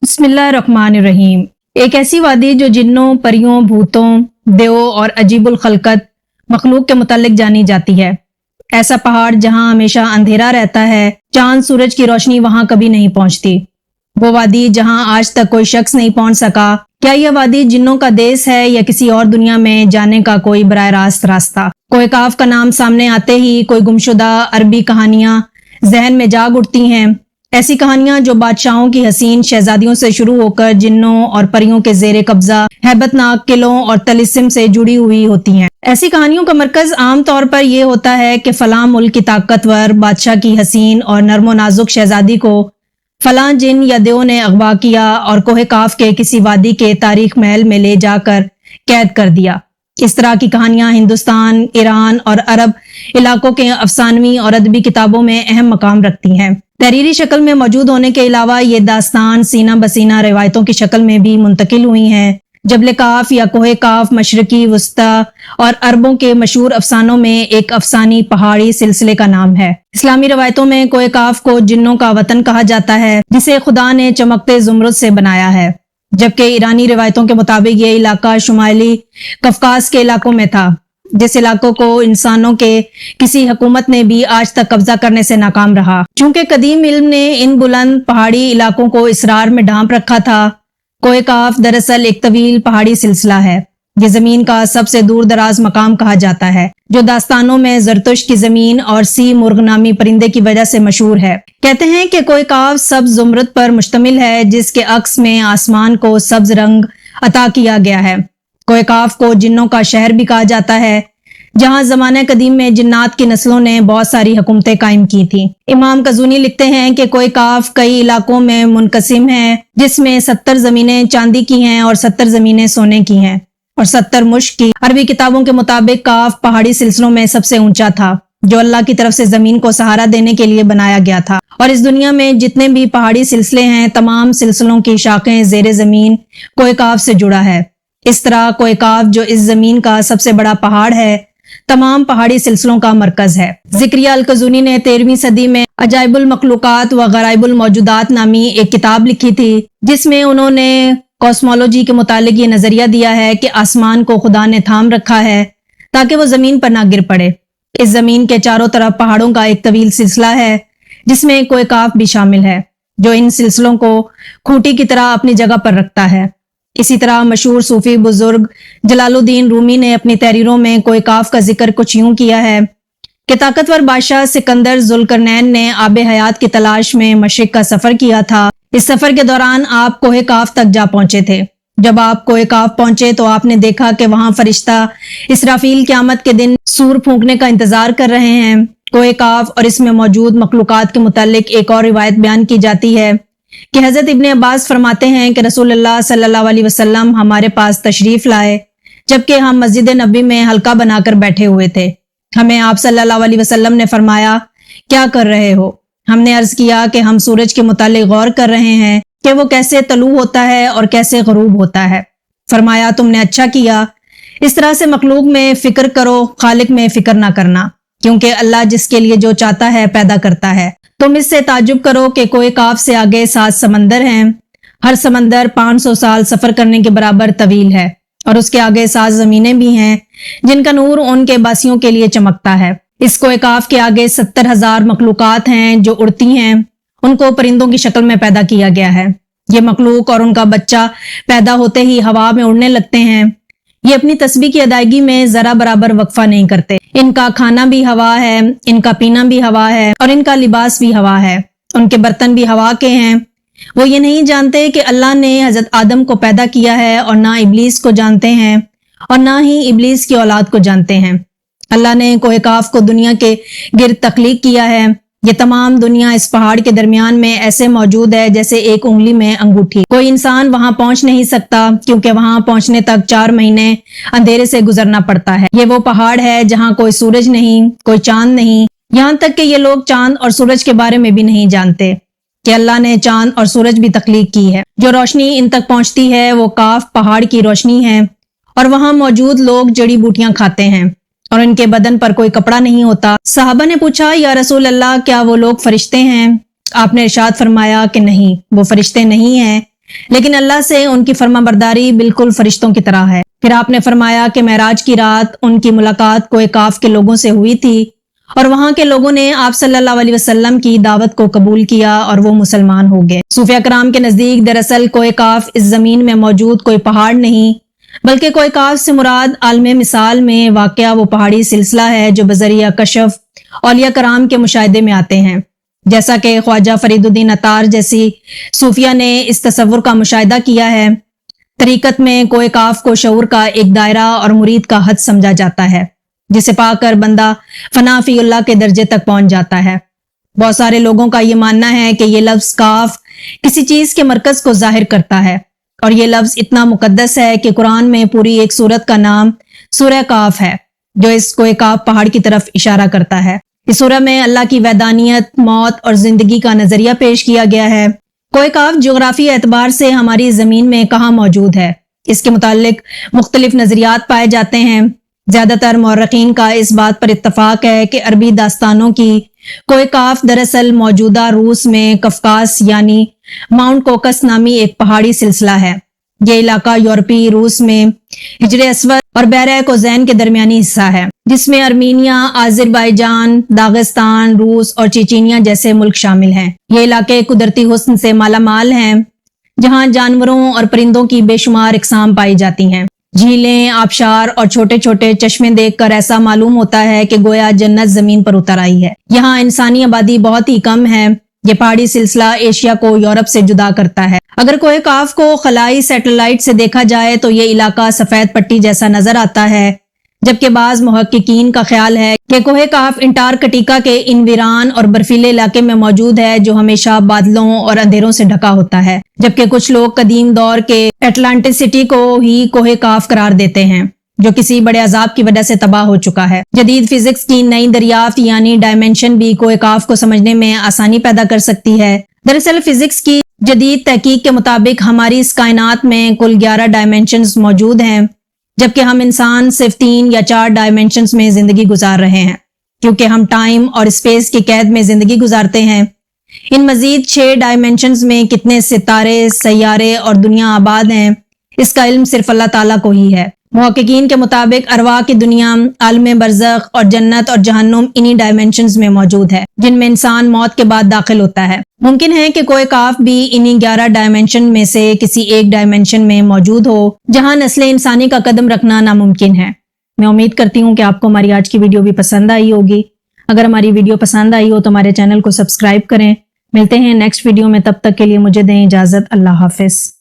بسم اللہ الرحمن الرحیم۔ ایک ایسی وادی جو جنوں، پریوں، بھوتوں، دیووں اور عجیب الخلقت مخلوق کے متعلق جانی جاتی ہے۔ ایسا پہاڑ جہاں ہمیشہ اندھیرا رہتا ہے، چاند سورج کی روشنی وہاں کبھی نہیں پہنچتی۔ وہ وادی جہاں آج تک کوئی شخص نہیں پہنچ سکا۔ کیا یہ وادی جنوں کا دیس ہے یا کسی اور دنیا میں جانے کا کوئی براہ راست راستہ؟ کوہ کاف کا نام سامنے آتے ہی کوئی گمشدہ عربی کہانیاں ذہن میں جاگ اٹھتی ہیں۔ ایسی کہانیاں جو بادشاہوں کی حسین شہزادیوں سے شروع ہو کر جنوں اور پریوں کے زیر قبضہ ہیبت ناک قلعوں اور طلسم سے جڑی ہوئی ہوتی ہیں۔ ایسی کہانیوں کا مرکز عام طور پر یہ ہوتا ہے کہ فلاں ملک کی طاقتور بادشاہ کی حسین اور نرم و نازک شہزادی کو فلاں جن یا دیو نے اغوا کیا اور کوہ کاف کے کسی وادی کے تاریخ محل میں لے جا کر قید کر دیا۔ اس طرح کی کہانیاں ہندوستان، ایران اور عرب علاقوں کے افسانوی اور ادبی کتابوں میں اہم مقام رکھتی ہیں۔ تحریری شکل میں موجود ہونے کے علاوہ یہ داستان سینہ بسینہ روایتوں کی شکل میں بھی منتقل ہوئی ہیں۔ جبل کاف یا کوہ کاف مشرقی وسطی اور عربوں کے مشہور افسانوں میں ایک افسانی پہاڑی سلسلے کا نام ہے۔ اسلامی روایتوں میں کوہ کاف کو جنوں کا وطن کہا جاتا ہے جسے خدا نے چمکتے زمرد سے بنایا ہے، جبکہ ایرانی روایتوں کے مطابق یہ علاقہ شمالی قفقاز کے علاقوں میں تھا، جس علاقوں کو انسانوں کے کسی حکومت نے بھی آج تک قبضہ کرنے سے ناکام رہا۔ چونکہ قدیم علم نے ان بلند پہاڑی علاقوں کو اسرار میں ڈھانپ رکھا تھا، کوہ کاف دراصل ایک طویل پہاڑی سلسلہ ہے۔ یہ زمین کا سب سے دور دراز مقام کہا جاتا ہے، جو داستانوں میں زرتشت کی زمین اور سی مرغ نامی پرندے کی وجہ سے مشہور ہے۔ کہتے ہیں کہ کوہ کاف سبز زمرد پر مشتمل ہے، جس کے عکس میں آسمان کو سبز رنگ عطا کیا گیا ہے۔ کوہ کاف کو جنوں کا شہر بھی کہا جاتا ہے، جہاں زمانہ قدیم میں جنات کی نسلوں نے بہت ساری حکومتیں قائم کی تھیں۔ امام قزوینی لکھتے ہیں کہ کوہ کاف کئی علاقوں میں منقسم ہے، جس میں 70 زمینیں چاندی کی ہیں اور 70 زمینیں سونے کی ہیں اور 70 مشک کی۔ عربی کتابوں کے مطابق کاف پہاڑی سلسلوں میں سب سے اونچا تھا، جو اللہ کی طرف سے زمین کو سہارا دینے کے لیے بنایا گیا تھا، اور اس دنیا میں جتنے بھی پہاڑی سلسلے ہیں، تمام سلسلوں کی شاخیں زیر زمین کوہ کاف سے جڑا ہے۔ اس طرح کوہ کاف جو اس زمین کا سب سے بڑا پہاڑ ہے، تمام پہاڑی سلسلوں کا مرکز ہے۔ زکریا القزوینی نے 13ویں صدی میں عجائب المخلوقات و غرائب الموجودات نامی ایک کتاب لکھی تھی، جس میں انہوں نے کوسمولوجی کے متعلق یہ نظریہ دیا ہے کہ آسمان کو خدا نے تھام رکھا ہے تاکہ وہ زمین پر نہ گر پڑے۔ اس زمین کے چاروں طرف پہاڑوں کا ایک طویل سلسلہ ہے، جس میں کوہ کاف بھی شامل ہے، جو ان سلسلوں کو کھوٹی کی طرح اپنی جگہ پر رکھتا ہے۔ اسی طرح مشہور صوفی بزرگ جلال الدین رومی نے اپنی تحریروں میں کوہ کاف کا ذکر کچھ یوں کیا ہے کہ طاقتور بادشاہ سکندر ذوالقرنین نے آب حیات کی تلاش میں مشرق کا سفر کیا تھا۔ اس سفر کے دوران آپ کوہ کاف تک جا پہنچے تھے۔ جب آپ کوہ کاف پہنچے تو آپ نے دیکھا کہ وہاں فرشتہ اسرافیل قیامت کے دن سور پھونکنے کا انتظار کر رہے ہیں۔ کوہ کاف اور اس میں موجود مخلوقات کے متعلق ایک اور روایت بیان کی جاتی ہے کہ حضرت ابن عباس فرماتے ہیں کہ رسول اللہ صلی اللہ علیہ وسلم ہمارے پاس تشریف لائے جبکہ ہم مسجد نبوی میں حلقہ بنا کر بیٹھے ہوئے تھے۔ ہمیں آپ صلی اللہ علیہ وسلم نے فرمایا، کیا کر رہے ہو؟ ہم نے عرض کیا کہ ہم سورج کے متعلق غور کر رہے ہیں کہ وہ کیسے طلوع ہوتا ہے اور کیسے غروب ہوتا ہے۔ فرمایا، تم نے اچھا کیا، اس طرح سے مخلوق میں فکر کرو، خالق میں فکر نہ کرنا، کیونکہ اللہ جس کے لیے جو چاہتا ہے پیدا کرتا ہے۔ تم اس سے تعجب کرو کہ کوہ کاف سے آگے 7 سمندر ہیں، ہر سمندر 500 سال سفر کرنے کے برابر طویل ہے، اور اس کے آگے 7 زمینیں بھی ہیں جن کا نور ان کے باسیوں کے لیے چمکتا ہے۔ اس کوہ کاف کے آگے 70,000 مخلوقات ہیں جو اڑتی ہیں، ان کو پرندوں کی شکل میں پیدا کیا گیا ہے۔ یہ مخلوق اور ان کا بچہ پیدا ہوتے ہی ہوا میں اڑنے لگتے ہیں۔ یہ اپنی تسبیح کی ادائیگی میں ذرا برابر وقفہ نہیں کرتے۔ ان کا کھانا بھی ہوا ہے، ان کا پینا بھی ہوا ہے، اور ان کا لباس بھی ہوا ہے۔ ان کے برتن بھی ہوا کے ہیں۔ وہ یہ نہیں جانتے کہ اللہ نے حضرت آدم کو پیدا کیا ہے، اور نہ ابلیس کو جانتے ہیں اور نہ ہی ابلیس کی اولاد کو جانتے ہیں۔ اللہ نے کوہ کاف کو دنیا کے گرد تخلیق کیا ہے۔ یہ تمام دنیا اس پہاڑ کے درمیان میں ایسے موجود ہے جیسے ایک انگلی میں انگوٹھی۔ کوئی انسان وہاں پہنچ نہیں سکتا، کیونکہ وہاں پہنچنے تک 4 مہینے اندھیرے سے گزرنا پڑتا ہے۔ یہ وہ پہاڑ ہے جہاں کوئی سورج نہیں، کوئی چاند نہیں، یہاں تک کہ یہ لوگ چاند اور سورج کے بارے میں بھی نہیں جانتے کہ اللہ نے چاند اور سورج بھی تخلیق کی ہے۔ جو روشنی ان تک پہنچتی ہے وہ کاف پہاڑ کی روشنی ہے، اور وہاں موجود لوگ جڑی بوٹیاں کھاتے ہیں، اور ان کے بدن پر کوئی کپڑا نہیں ہوتا۔ صحابہ نے پوچھا، یا رسول اللہ، کیا وہ لوگ فرشتے ہیں؟ آپ نے ارشاد فرمایا کہ نہیں، وہ فرشتے نہیں ہیں، لیکن اللہ سے ان کی فرما برداری بالکل فرشتوں کی طرح ہے۔ پھر آپ نے فرمایا کہ معراج کی رات ان کی ملاقات کوہ کاف کے لوگوں سے ہوئی تھی اور وہاں کے لوگوں نے آپ صلی اللہ علیہ وسلم کی دعوت کو قبول کیا اور وہ مسلمان ہو گئے۔ صوفیہ کرام کے نزدیک دراصل کوہ کاف اس زمین میں موجود کوئی پہاڑ نہیں، بلکہ کوہ کاف سے مراد عالم مثال میں واقعہ وہ پہاڑی سلسلہ ہے جو بذریعہ کشف اولیاء کرام کے مشاہدے میں آتے ہیں، جیسا کہ خواجہ فرید الدین عطار جیسی صوفیہ نے اس تصور کا مشاہدہ کیا ہے۔ طریقت میں کوہ کاف کو شعور کا ایک دائرہ اور مرید کا حد سمجھا جاتا ہے، جسے پا کر بندہ فنا فی اللہ کے درجے تک پہنچ جاتا ہے۔ بہت سارے لوگوں کا یہ ماننا ہے کہ یہ لفظ کاف کسی چیز کے مرکز کو ظاہر کرتا ہے، اور یہ لفظ اتنا مقدس ہے کہ قرآن میں پوری ایک سورت کا نام سورہ کاف ہے، جو اس کوہ کاف پہاڑ کی طرف اشارہ کرتا ہے۔ اس سورہ میں اللہ کی وحدانیت، موت اور زندگی کا نظریہ پیش کیا گیا ہے۔ کوہ کاف جغرافی اعتبار سے ہماری زمین میں کہاں موجود ہے، اس کے متعلق مختلف نظریات پائے جاتے ہیں۔ زیادہ تر مورخین کا اس بات پر اتفاق ہے کہ عربی داستانوں کی کوہ کاف دراصل موجودہ روس میں کفکاس یعنی ماؤنٹ کوکس نامی ایک پہاڑی سلسلہ ہے۔ یہ علاقہ یورپی روس میں حجر اسود اور بحیرہ کوزین کے درمیانی حصہ ہے، جس میں ارمینیا، آذربائیجان، داغستان، روس اور چیچینیا جیسے ملک شامل ہیں۔ یہ علاقے قدرتی حسن سے مالا مال ہیں، جہاں جانوروں اور پرندوں کی بے شمار اقسام پائی جاتی ہیں۔ جھیلیں، آبشار اور چھوٹے چھوٹے چشمے دیکھ کر ایسا معلوم ہوتا ہے کہ گویا جنت زمین پر اتر آئی ہے۔ یہاں انسانی آبادی بہت ہی کم ہے۔ یہ پہاڑی سلسلہ ایشیا کو یورپ سے جدا کرتا ہے۔ اگر کوہ کاف کو خلائی سیٹلائٹ سے دیکھا جائے تو یہ علاقہ سفید پٹی جیسا نظر آتا ہے، جبکہ بعض محققین کا خیال ہے کہ کوہ کاف انٹارکٹیکا کے ان ویران اور برفیلے علاقے میں موجود ہے جو ہمیشہ بادلوں اور اندھیروں سے ڈھکا ہوتا ہے، جبکہ کچھ لوگ قدیم دور کے اٹلانٹسٹی کو ہی کوہ کاف قرار دیتے ہیں، جو کسی بڑے عذاب کی وجہ سے تباہ ہو چکا ہے۔ جدید فزکس کی نئی دریافت یعنی ڈائمینشن بھی کوہ کاف کو سمجھنے میں آسانی پیدا کر سکتی ہے۔ دراصل فزکس کی جدید تحقیق کے مطابق ہماری اس کائنات میں کل 11 ڈائمینشنز موجود ہیں، جبکہ ہم انسان صرف 3 یا 4 ڈائمینشنز میں زندگی گزار رہے ہیں، کیونکہ ہم ٹائم اور اسپیس کی قید میں زندگی گزارتے ہیں۔ ان مزید 6 ڈائمینشنز میں کتنے ستارے، سیارے اور دنیا آباد ہیں، اس کا علم صرف اللہ تعالیٰ کو ہی ہے۔ محققین کے مطابق ارواح کی دنیا، عالم برزخ اور جنت اور جہنم انہی ڈائمینشنز میں موجود ہے، جن میں انسان موت کے بعد داخل ہوتا ہے۔ ممکن ہے کہ کوہ کاف بھی انہی 11 ڈائمینشن میں سے کسی ایک ڈائمینشن میں موجود ہو، جہاں نسل انسانی کا قدم رکھنا ناممکن ہے۔ میں امید کرتی ہوں کہ آپ کو ہماری آج کی ویڈیو بھی پسند آئی ہوگی۔ اگر ہماری ویڈیو پسند آئی ہو تو ہمارے چینل کو سبسکرائب کریں۔ ملتے ہیں نیکسٹ ویڈیو میں، تب تک کے لیے مجھے دیں اجازت۔ اللہ حافظ۔